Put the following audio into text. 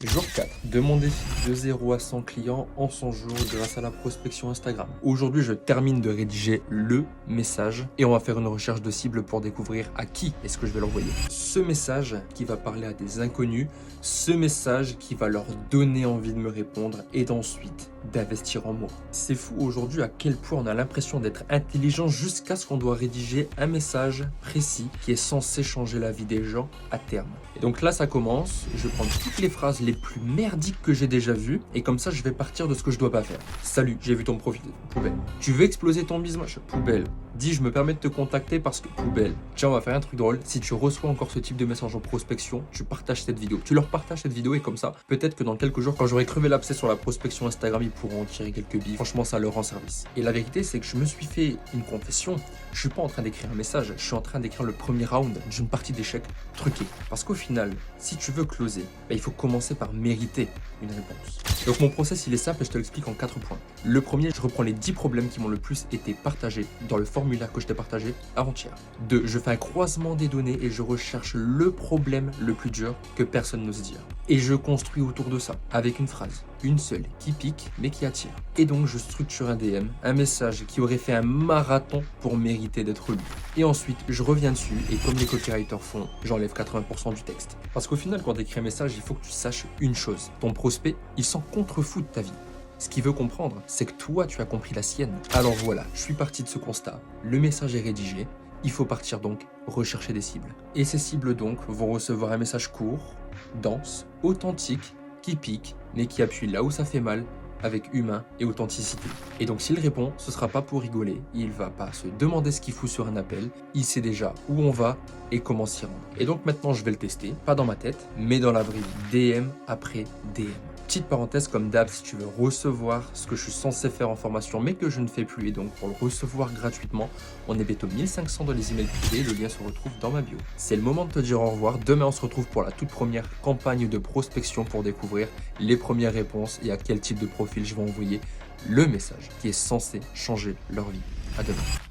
Jour 4 de mon défi de 0 à 100 clients en 100 jours grâce à la prospection Instagram. Aujourd'hui, je termine de rédiger le message et on va faire une recherche de cible pour découvrir à qui est-ce que je vais l'envoyer. Ce message qui va parler à des inconnus, ce message qui va leur donner envie de me répondre et d'ensuite d'investir en moi. C'est fou aujourd'hui à quel point on a l'impression d'être intelligent jusqu'à ce qu'on doit rédiger un message précis qui est censé changer la vie des gens à terme. Et donc là, ça commence. Je vais prendre toutes les phrases les plus merdiques que j'ai déjà vues et comme ça, je vais partir de ce que je dois pas faire. Salut, j'ai vu ton profil. Poubelle. Tu veux exploser ton business? Poubelle. Dis, je me permets de te contacter parce que poubelle. Tiens, on va faire un truc drôle. Si tu reçois encore ce type de message en prospection, tu partages cette vidéo. Tu leur partages cette vidéo et comme ça, peut-être que dans quelques jours, quand j'aurai crevé l'abcès sur la prospection Instagram, ils pourront en tirer quelques billes. Franchement, ça leur rend service. Et la vérité, c'est que je me suis fait une confession. Je suis pas en train d'écrire un message. Je suis en train d'écrire le premier round d'une partie d'échecs truquée. Parce qu'au final, si tu veux closer, il faut commencer par mériter une réponse. Donc mon process, il est simple et je te l'explique en 4 points. Le premier, je reprends les 10 problèmes qui m'ont le plus été partagés dans le formulaire que je t'ai partagé avant-hier. 2, je fais un croisement des données et je recherche le problème le plus dur que personne n'ose dire. Et je construis autour de ça avec une phrase, une seule, qui pique mais qui attire. Et donc je structure un DM, un message qui aurait fait un marathon pour mériter d'être lu. Et ensuite, je reviens dessus et comme les copywriters font, j'enlève 80% du texte. Parce qu'au final, quand tu écris un message, il faut que tu saches une chose. Ton prospect, il s'en contrefout de ta vie. Ce qu'il veut comprendre, c'est que toi, tu as compris la sienne. Alors voilà, je suis parti de ce constat. Le message est rédigé. Il faut partir donc rechercher des cibles. Et ces cibles donc vont recevoir un message court, dense, authentique, qui pique, mais qui appuie là où ça fait mal, avec humain et authenticité. Et donc s'il répond, ce sera pas pour rigoler, il va pas se demander ce qu'il fout sur un appel, il sait déjà où on va et comment s'y rendre. Et donc maintenant je vais le tester, pas dans ma tête, mais dans la vraie vie, DM après DM. Petite parenthèse comme d'hab, si tu veux recevoir ce que je suis censé faire en formation mais que je ne fais plus et donc pour le recevoir gratuitement, on est bientôt 1500 dans les emails privés, le lien se retrouve dans ma bio. C'est le moment de te dire au revoir, demain on se retrouve pour la toute première campagne de prospection pour découvrir les premières réponses et à quel type de profil je vais envoyer le message qui est censé changer leur vie. À demain.